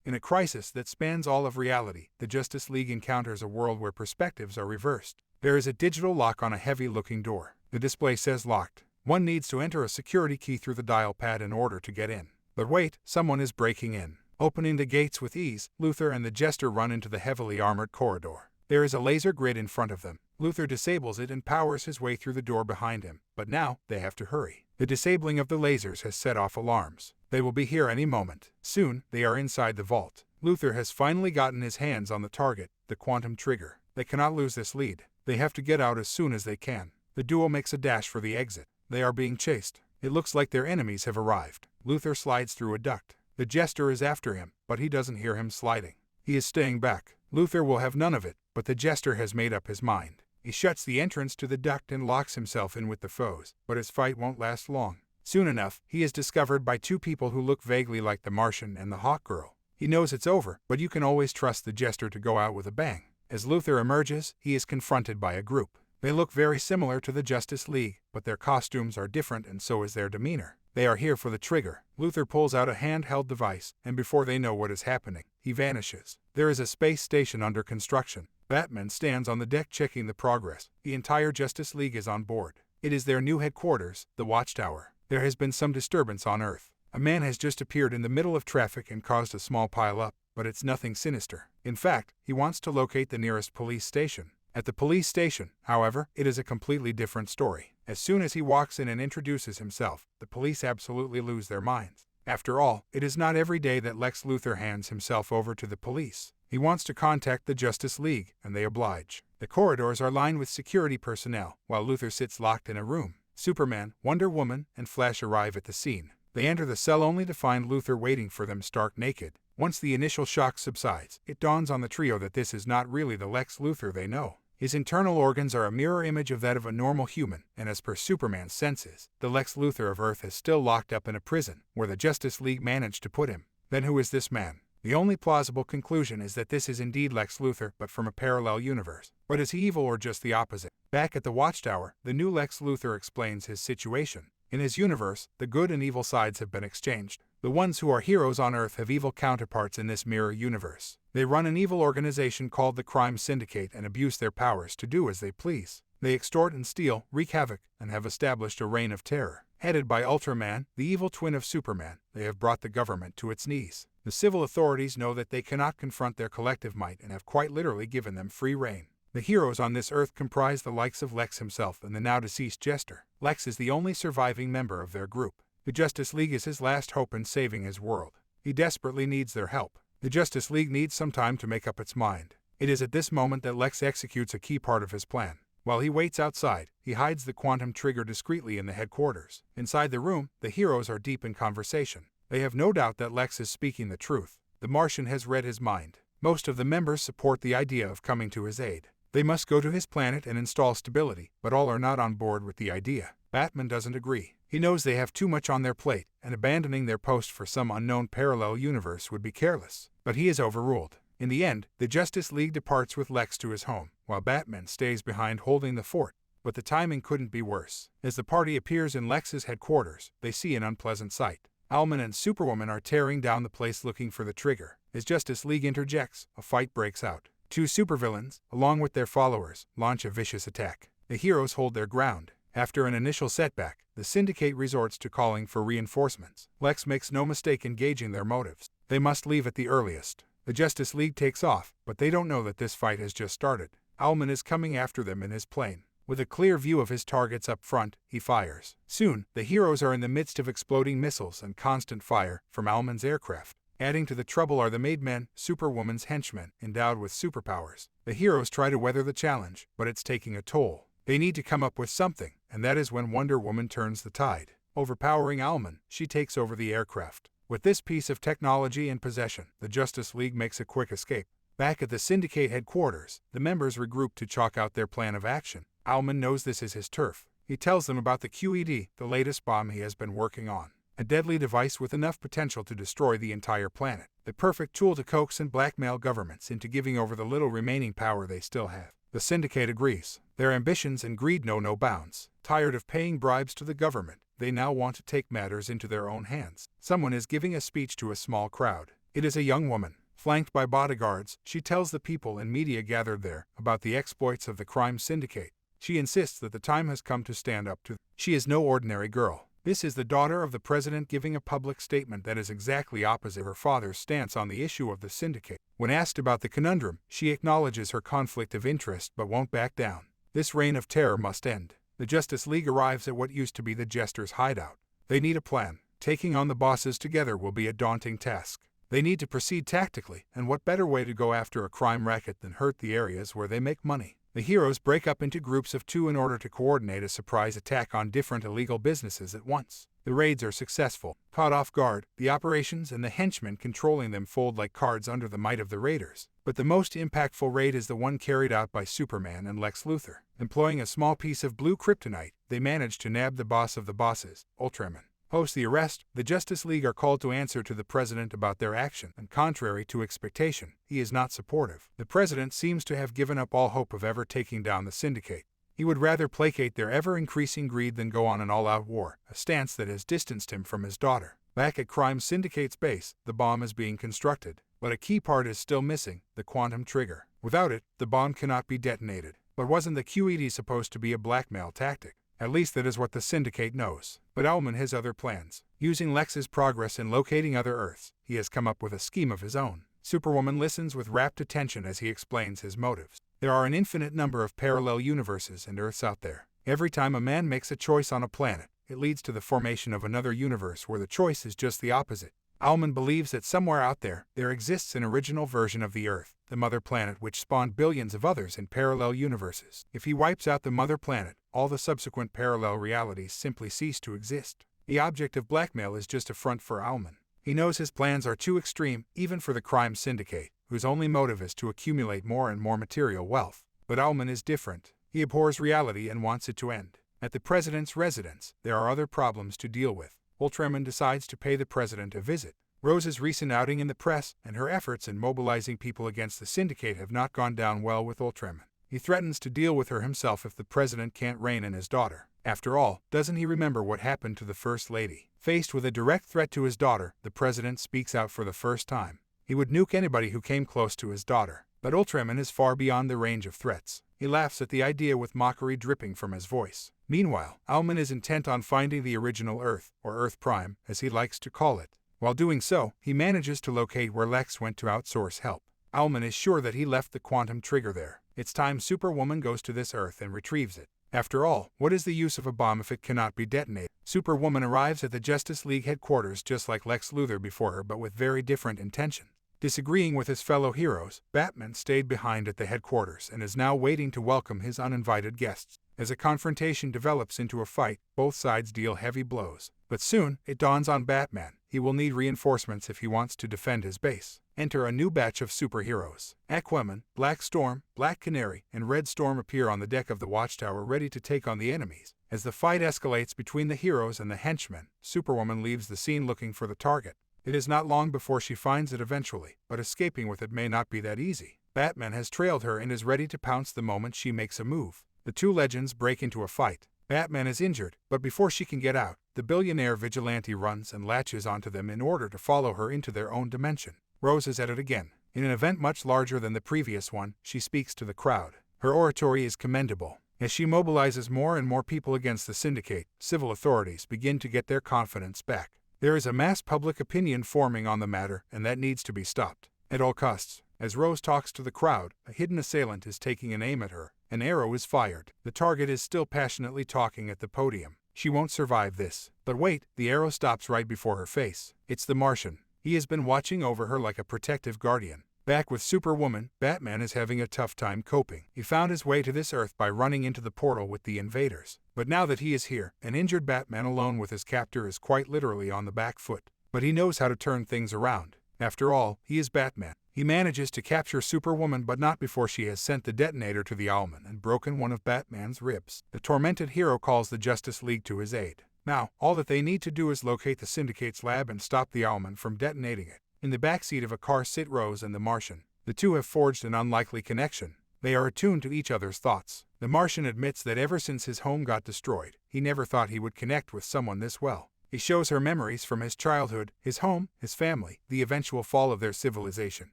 In a crisis that spans all of reality, the Justice League encounters a world where perspectives are reversed. There is a digital lock on a heavy-looking door. The display says locked. One needs to enter a security key through the dial pad in order to get in. But wait, someone is breaking in. Opening the gates with ease, Luthor and the Jester run into the heavily armored corridor. There is a laser grid in front of them. Luthor disables it and powers his way through the door behind him, but now they have to hurry. The disabling of the lasers has set off alarms. They will be here any moment. Soon, they are inside the vault. Luthor has finally gotten his hands on the target, the quantum trigger. They cannot lose this lead. They have to get out as soon as they can. The duo makes a dash for the exit. They are being chased. It looks like their enemies have arrived. Luthor slides through a duct. The Jester is after him, but he doesn't hear him sliding. He is staying back. Luthor will have none of it, but the Jester has made up his mind. He shuts the entrance to the duct and locks himself in with the foes, but his fight won't last long. Soon enough, he is discovered by two people who look vaguely like the Martian and the Hawk Girl. He knows it's over, but you can always trust the Jester to go out with a bang. As Luthor emerges, he is confronted by a group. They look very similar to the Justice League, but their costumes are different and so is their demeanor. They are here for the trigger. Luthor pulls out a handheld device, and before they know what is happening, he vanishes. There is a space station under construction. Batman stands on the deck checking the progress. The entire Justice League is on board. It is their new headquarters, the Watchtower. There has been some disturbance on Earth. A man has just appeared in the middle of traffic and caused a small pile-up, but it's nothing sinister. In fact, he wants to locate the nearest police station. At the police station, however, it is a completely different story. As soon as he walks in and introduces himself, the police absolutely lose their minds. After all, it is not every day that Lex Luthor hands himself over to the police. He wants to contact the Justice League, and they oblige. The corridors are lined with security personnel, while Luthor sits locked in a room. Superman, Wonder Woman, and Flash arrive at the scene. They enter the cell only to find Luthor waiting for them stark naked. Once the initial shock subsides, it dawns on the trio that this is not really the Lex Luthor they know. His internal organs are a mirror image of that of a normal human, and as per Superman's senses, the Lex Luthor of Earth is still locked up in a prison, where the Justice League managed to put him. Then who is this man? The only plausible conclusion is that this is indeed Lex Luthor, but from a parallel universe. But is he evil or just the opposite? Back at the Watchtower, the new Lex Luthor explains his situation. In his universe, the good and evil sides have been exchanged. The ones who are heroes on Earth have evil counterparts in this mirror universe. They run an evil organization called the Crime Syndicate and abuse their powers to do as they please. They extort and steal, wreak havoc, and have established a reign of terror. Headed by Ultraman, the evil twin of Superman, they have brought the government to its knees. The civil authorities know that they cannot confront their collective might and have quite literally given them free rein. The heroes on this Earth comprise the likes of Lex himself and the now-deceased Jester. Lex is the only surviving member of their group. The Justice League is his last hope in saving his world. He desperately needs their help. The Justice League needs some time to make up its mind. It is at this moment that Lex executes a key part of his plan. While he waits outside, he hides the quantum trigger discreetly in the headquarters. Inside the room, the heroes are deep in conversation. They have no doubt that Lex is speaking the truth. The Martian has read his mind. Most of the members support the idea of coming to his aid. They must go to his planet and install stability, but all are not on board with the idea. Batman doesn't agree. He knows they have too much on their plate, and abandoning their post for some unknown parallel universe would be careless. But he is overruled. In the end, the Justice League departs with Lex to his home, while Batman stays behind holding the fort. But the timing couldn't be worse. As the party appears in Lex's headquarters, they see an unpleasant sight. Owlman and Superwoman are tearing down the place looking for the trigger. As Justice League interjects, a fight breaks out. Two supervillains, along with their followers, launch a vicious attack. The heroes hold their ground. After an initial setback, the Syndicate resorts to calling for reinforcements. Lex makes no mistake in gauging their motives. They must leave at the earliest. The Justice League takes off, but they don't know that this fight has just started. Owlman is coming after them in his plane. With a clear view of his targets up front, he fires. Soon, the heroes are in the midst of exploding missiles and constant fire from Owlman's aircraft. Adding to the trouble are the made men, Superwoman's henchmen, endowed with superpowers. The heroes try to weather the challenge, but it's taking a toll. They need to come up with something, and that is when Wonder Woman turns the tide. Overpowering Owlman, she takes over the aircraft. With this piece of technology in possession, the Justice League makes a quick escape. Back at the Syndicate headquarters, the members regroup to chalk out their plan of action. Owlman knows this is his turf. He tells them about the QED, the latest bomb he has been working on. A deadly device with enough potential to destroy the entire planet. The perfect tool to coax and blackmail governments into giving over the little remaining power they still have. The Syndicate agrees. Their ambitions and greed know no bounds. Tired of paying bribes to the government, they now want to take matters into their own hands. Someone is giving a speech to a small crowd. It is a young woman. Flanked by bodyguards, she tells the people and media gathered there about the exploits of the crime syndicate. She insists that the time has come to stand up to them. She is no ordinary girl. This is the daughter of the president giving a public statement that is exactly opposite her father's stance on the issue of the syndicate. When asked about the conundrum, she acknowledges her conflict of interest but won't back down. This reign of terror must end. The Justice League arrives at what used to be the Jester's hideout. They need a plan. Taking on the bosses together will be a daunting task. They need to proceed tactically, and what better way to go after a crime racket than hurt the areas where they make money? The heroes break up into groups of 2 in order to coordinate a surprise attack on different illegal businesses at once. The raids are successful. Caught off guard, the operations and the henchmen controlling them fold like cards under the might of the raiders. But the most impactful raid is the one carried out by Superman and Lex Luthor. Employing a small piece of blue kryptonite, they manage to nab the boss of the bosses, Ultraman. Post the arrest, the Justice League are called to answer to the president about their action, and contrary to expectation, he is not supportive. The president seems to have given up all hope of ever taking down the syndicate. He would rather placate their ever-increasing greed than go on an all-out war, a stance that has distanced him from his daughter. Back at Crime Syndicate's base, the bomb is being constructed, but a key part is still missing, the quantum trigger. Without it, the bomb cannot be detonated. But wasn't the QED supposed to be a blackmail tactic? At least that is what the Syndicate knows. But Owlman has other plans. Using Lex's progress in locating other Earths, he has come up with a scheme of his own. Superwoman listens with rapt attention as he explains his motives. There are an infinite number of parallel universes and Earths out there. Every time a man makes a choice on a planet, it leads to the formation of another universe where the choice is just the opposite. Owlman believes that somewhere out there exists an original version of the Earth, the mother planet which spawned billions of others in parallel universes. If he wipes out the mother planet, all the subsequent parallel realities simply cease to exist. The object of blackmail is just a front for Owlman. He knows his plans are too extreme, even for the crime syndicate, whose only motive is to accumulate more and more material wealth. But Owlman is different. He abhors reality and wants it to end. At the president's residence, there are other problems to deal with. Ultraman decides to pay the president a visit. Rose's recent outing in the press and her efforts in mobilizing people against the syndicate have not gone down well with Ultraman. He threatens to deal with her himself if the president can't rein in his daughter. After all, doesn't he remember what happened to the First Lady? Faced with a direct threat to his daughter, the president speaks out for the first time. He would nuke anybody who came close to his daughter. But Ultraman is far beyond the range of threats. He laughs at the idea with mockery dripping from his voice. Meanwhile, Owlman is intent on finding the original Earth, or Earth Prime, as he likes to call it. While doing so, he manages to locate where Lex went to outsource help. Owlman is sure that he left the quantum trigger there. It's time Superwoman goes to this Earth and retrieves it. After all, what is the use of a bomb if it cannot be detonated? Superwoman arrives at the Justice League headquarters just like Lex Luthor before her but with very different intention. Disagreeing with his fellow heroes, Batman stayed behind at the headquarters and is now waiting to welcome his uninvited guests. As a confrontation develops into a fight, both sides deal heavy blows. But soon, it dawns on Batman, he will need reinforcements if he wants to defend his base. Enter a new batch of superheroes. Aquaman, Black Storm, Black Canary, and Red Storm appear on the deck of the Watchtower ready to take on the enemies. As the fight escalates between the heroes and the henchmen, Superwoman leaves the scene looking for the target. It is not long before she finds it eventually, but escaping with it may not be that easy. Batman has trailed her and is ready to pounce the moment she makes a move. The two legends break into a fight. Batman is injured, but before she can get out, the billionaire vigilante runs and latches onto them in order to follow her into their own dimension. Rose is at it again. In an event much larger than the previous one, she speaks to the crowd. Her oratory is commendable. As she mobilizes more and more people against the syndicate, civil authorities begin to get their confidence back. There is a mass public opinion forming on the matter, and that needs to be stopped. At all costs. As Rose talks to the crowd, a hidden assailant is taking an aim at her. An arrow is fired. The target is still passionately talking at the podium. She won't survive this. But wait, the arrow stops right before her face. It's the Martian. He has been watching over her like a protective guardian. Back with Superwoman, Batman is having a tough time coping. He found his way to this Earth by running into the portal with the invaders. But now that he is here, an injured Batman alone with his captor is quite literally on the back foot. But he knows how to turn things around. After all, he is Batman. He manages to capture Superwoman but not before she has sent the detonator to the Owlman and broken one of Batman's ribs. The tormented hero calls the Justice League to his aid. Now, all that they need to do is locate the Syndicate's lab and stop the Owlman from detonating it. In the backseat of a car sit Rose and the Martian. The two have forged an unlikely connection. They are attuned to each other's thoughts. The Martian admits that ever since his home got destroyed, he never thought he would connect with someone this well. He shows her memories from his childhood, his home, his family, the eventual fall of their civilization,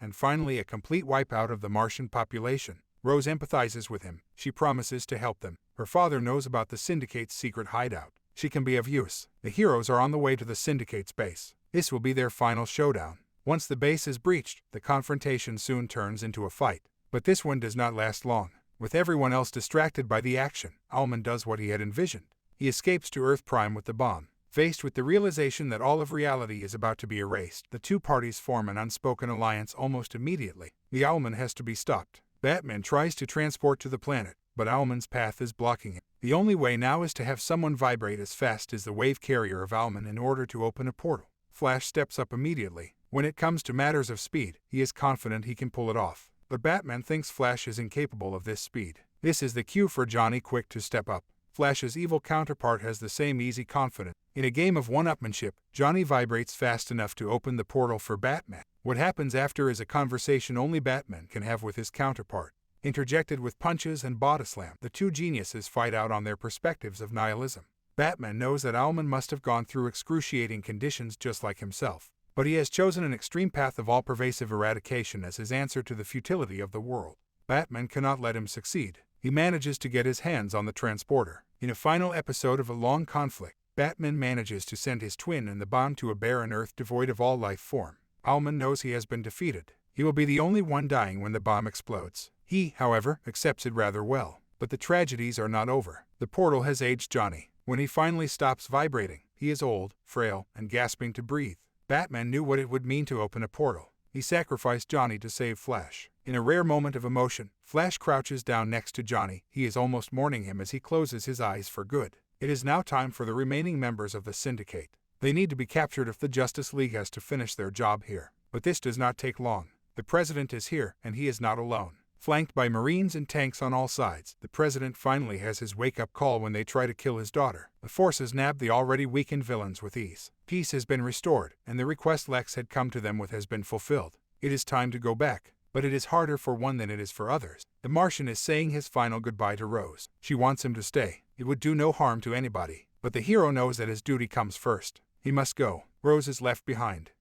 and finally a complete wipeout of the Martian population. Rose empathizes with him. She promises to help them. Her father knows about the Syndicate's secret hideout. She can be of use. The heroes are on the way to the Syndicate's base. This will be their final showdown. Once the base is breached, the confrontation soon turns into a fight. But this one does not last long. With everyone else distracted by the action, Ullman does what he had envisioned. He escapes to Earth Prime with the bomb. Faced with the realization that all of reality is about to be erased, the two parties form an unspoken alliance almost immediately. The Ullman has to be stopped. Batman tries to transport to the planet, but Ullman's path is blocking it. The only way now is to have someone vibrate as fast as the wave carrier of Ullman in order to open a portal. Flash steps up immediately. When it comes to matters of speed, he is confident he can pull it off. But Batman thinks Flash is incapable of this speed. This is the cue for Johnny Quick to step up. Flash's evil counterpart has the same easy confidence. In a game of one-upmanship, Johnny vibrates fast enough to open the portal for Batman. What happens after is a conversation only Batman can have with his counterpart. Interjected with punches and body slam, the two geniuses fight out on their perspectives of nihilism. Batman knows that Ullman must have gone through excruciating conditions just like himself, but he has chosen an extreme path of all-pervasive eradication as his answer to the futility of the world. Batman cannot let him succeed. He manages to get his hands on the transporter. In a final episode of a long conflict, Batman manages to send his twin and the bomb to a barren Earth devoid of all life form. Ullman knows he has been defeated. He will be the only one dying when the bomb explodes. He, however, accepts it rather well. But the tragedies are not over. The portal has aged Johnny. When he finally stops vibrating, he is old, frail, and gasping to breathe. Batman knew what it would mean to open a portal. He sacrificed Johnny to save Flash. In a rare moment of emotion, Flash crouches down next to Johnny. He is almost mourning him as he closes his eyes for good. It is now time for the remaining members of the Syndicate. They need to be captured if the Justice League has to finish their job here. But this does not take long. The President is here, and he is not alone. Flanked by Marines and tanks on all sides, the President finally has his wake-up call when they try to kill his daughter. The forces nab the already weakened villains with ease. Peace has been restored, and the request Lex had come to them with has been fulfilled. It is time to go back, but it is harder for one than it is for others. The Martian is saying his final goodbye to Rose. She wants him to stay. It would do no harm to anybody, but the hero knows that his duty comes first. He must go. Rose is left behind.